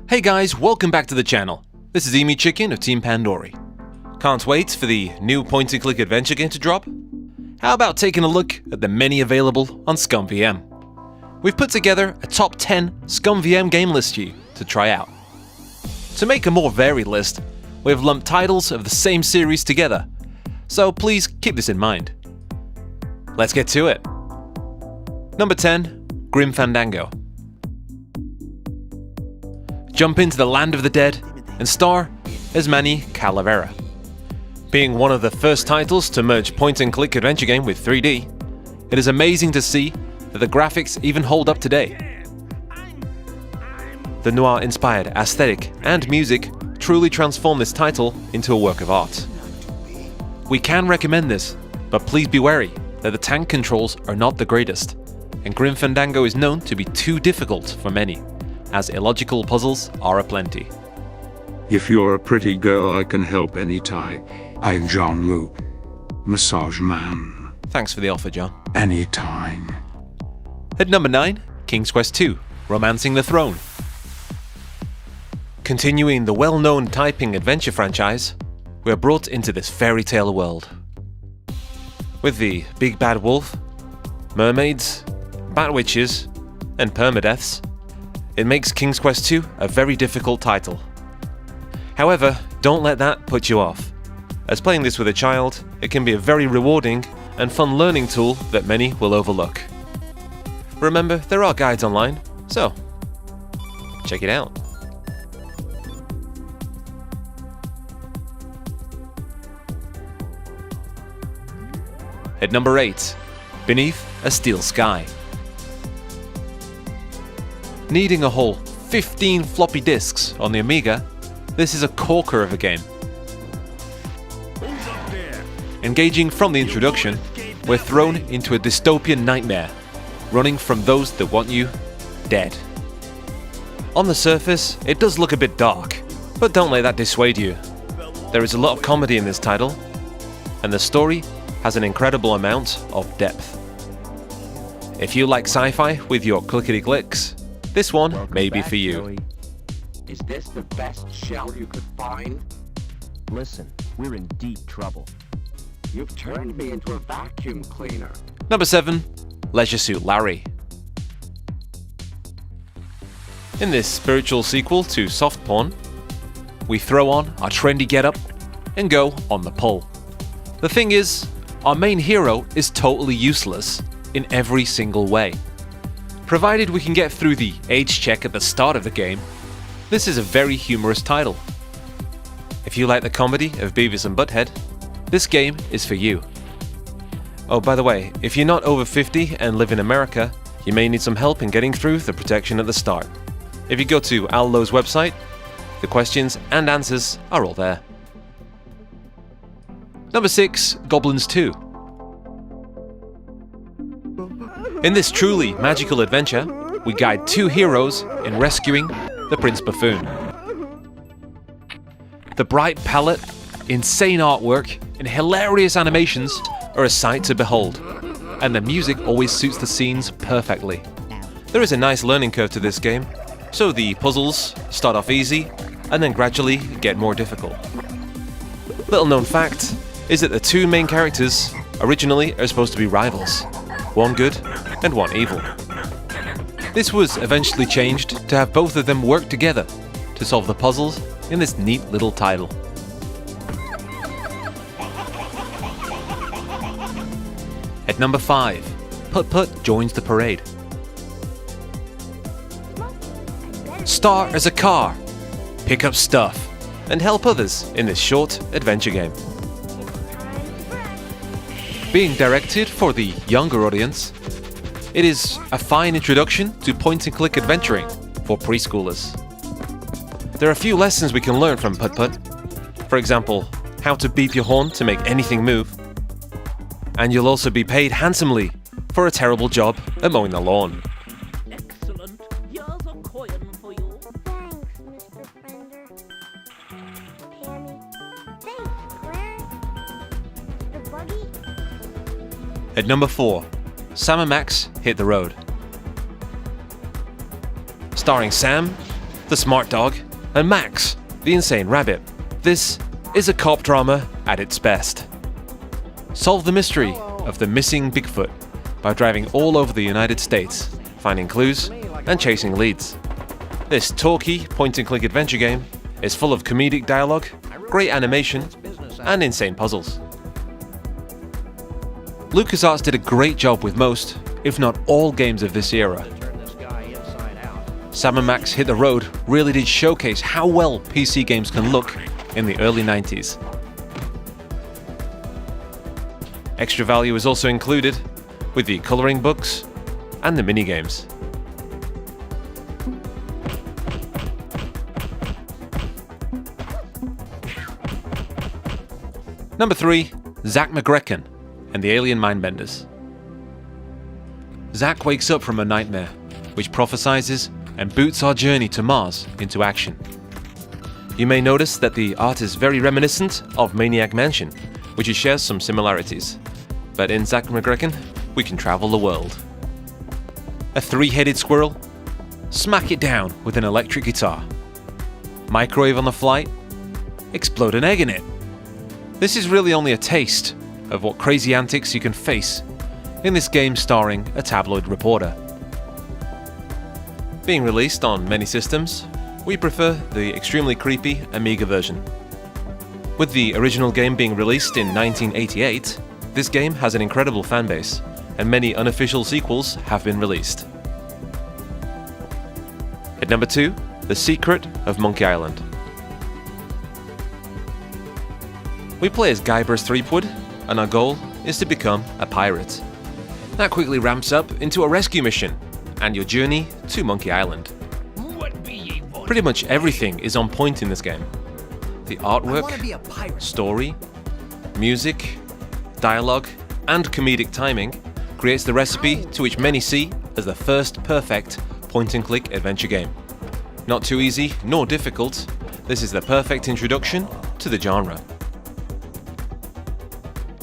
Hey guys, welcome back to the channel. This is Emu Chicken of Team Pandori. Can't wait for the new point-and-click adventure game to drop? How about taking a look at the many available on SCUMMVM? We've put together a top 10 SCUMMVM game list for you to try out. To make a more varied list, we've lumped titles of the same series together, so please keep this in mind. Let's get to it. Number 10, Grim Fandango. Jump into the land of the dead and star as Manny Calavera. Being one of the first titles to merge point-and-click adventure game with 3D, it is amazing to see that the graphics even hold up today. The noir-inspired aesthetic and music truly transform this title into a work of art. We can recommend this, but please be wary that the tank controls are not the greatest, and Grim Fandango is known to be too difficult for many, as illogical puzzles are aplenty. If you're a pretty girl, I can help anytime. I'm John Luke, massage man. Thanks for the offer, John. Anytime. At number 9, King's Quest II, Romancing the Throne. Continuing the well-known typing adventure franchise, we are brought into this fairy tale world. With the big bad wolf, mermaids, bat witches, and permadeaths, it makes King's Quest II a very difficult title. However, don't let that put you off, as playing this with a child, it can be a very rewarding and fun learning tool that many will overlook. Remember, there are guides online, so check it out. At number 8, Beneath a Steel Sky. Needing a whole 15 floppy disks on the Amiga, this is a corker of a game. Engaging from the introduction, we're thrown into a dystopian nightmare, running from those that want you dead. On the surface, it does look a bit dark, but don't let that dissuade you. There is a lot of comedy in this title, and the story has an incredible amount of depth. If you like sci-fi with your clickety-clicks, this one may be for you. Joey. Is this the best shell you could find? Listen, we're in deep trouble. You've turned me into a vacuum cleaner. Number 7, Leisure Suit Larry. In this spiritual sequel to soft porn, we throw on our trendy getup and go on the pull. The thing is, our main hero is totally useless in every single way. Provided we can get through the age check at the start of the game, this is a very humorous title. If you like the comedy of Beavis and Butthead, this game is for you. Oh, by the way, if you're not over 50 and live in America, you may need some help in getting through the protection at the start. If you go to Allo's website, the questions and answers are all there. Number 6, Goblins 2. In this truly magical adventure, we guide two heroes in rescuing the Prince Buffoon. The bright palette, insane artwork, and hilarious animations are a sight to behold, and the music always suits the scenes perfectly. There is a nice learning curve to this game, so the puzzles start off easy and then gradually get more difficult. Little known fact is that the two main characters originally are supposed to be rivals, one good and one evil. This was eventually changed to have both of them work together to solve the puzzles in this neat little title. At number 5, Put Put joins the parade. Star as a car, pick up stuff, and help others in this short adventure game. Being directed for the younger audience, it is a fine introduction to point-and-click adventuring for preschoolers. There are a few lessons we can learn from Put Put. For example, how to beep your horn to make anything move. And you'll also be paid handsomely for a terrible job at mowing the lawn. Excellent. Here's a coin for you. Thanks, Mr. Fender. Tammy. Thanks, Claire. The buggy? At number 4, Sam and Max Hit the Road. Starring Sam the smart dog, and Max, the insane rabbit. This is a cop drama at its best. Solve the mystery of the missing Bigfoot by driving all over the United States, finding clues and chasing leads. This talky point-and-click adventure game is full of comedic dialogue, great animation, and insane puzzles. LucasArts did a great job with most, if not all, games of this era. Sam & Max Hit the Road really did showcase how well PC games can look in the early 90s. Extra value is also included with the coloring books and the minigames. Number 3, Zach McGrecken and the Alien Mindbenders. Zach wakes up from a nightmare, which prophesizes and boots our journey to Mars into action. You may notice that the art is very reminiscent of Maniac Mansion, which shares some similarities. But in Zach McGrecken, we can travel the world. A three-headed squirrel? Smack it down with an electric guitar. Microwave on the flight? Explode an egg in it. This is really only a taste of what crazy antics you can face in this game starring a tabloid reporter. Being released on many systems, we prefer the extremely creepy Amiga version. With the original game being released in 1988, this game has an incredible fanbase, and many unofficial sequels have been released. At number 2, The Secret of Monkey Island. We play as Guybrush Threepwood, and our goal is to become a pirate. That quickly ramps up into a rescue mission, and your journey to Monkey Island. Pretty much everything is on point in this game. The artwork, story, music, dialogue, and comedic timing creates the recipe to which many see as the first perfect point-and-click adventure game. Not too easy nor difficult, this is the perfect introduction to the genre.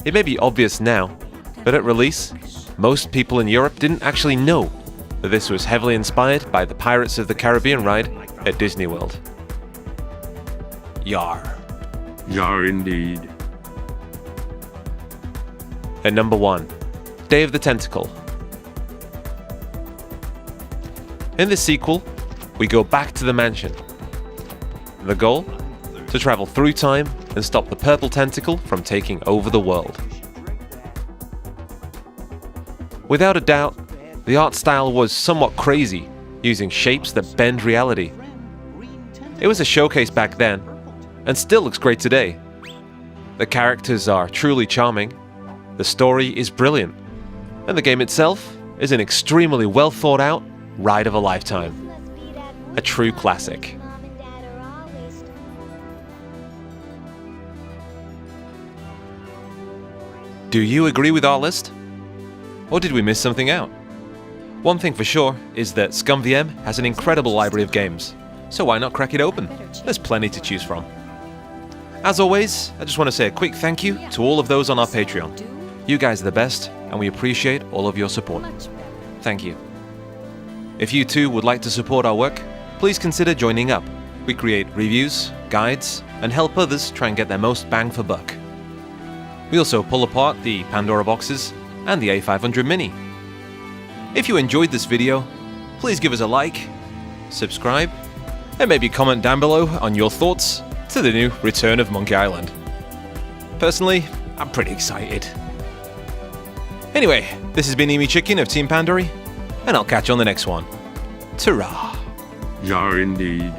It may be obvious now, but at release, most people in Europe didn't actually know that this was heavily inspired by the Pirates of the Caribbean ride at Disney World. Yar. Yar indeed. At number 1, Day of the Tentacle. In this sequel, we go back to the mansion. The goal? To travel through time and stop the purple tentacle from taking over the world. Without a doubt, the art style was somewhat crazy, using shapes that bend reality. It was a showcase back then, and still looks great today. The characters are truly charming, the story is brilliant, and the game itself is an extremely well thought out ride of a lifetime. A true classic. Mom and Dad are always Do you agree with our list? Or did we miss something out? One thing for sure is that SCUMMVM has an incredible library of games, so why not crack it open? There's plenty to choose from. As always, I just want to say a quick thank you to all of those on our Patreon. You guys are the best, and we appreciate all of your support. Thank you. If you too would like to support our work, please consider joining up. We create reviews, guides, and help others try and get their most bang for buck. We also pull apart the Pandora boxes and the A500 Mini. If you enjoyed this video, please give us a like, subscribe, and maybe comment down below on your thoughts to the new Return of Monkey Island. Personally, I'm pretty excited. Anyway, this has been Emi Chicken of Team Pandory, and I'll catch you on the next one. Ta-ra! Yar indeed.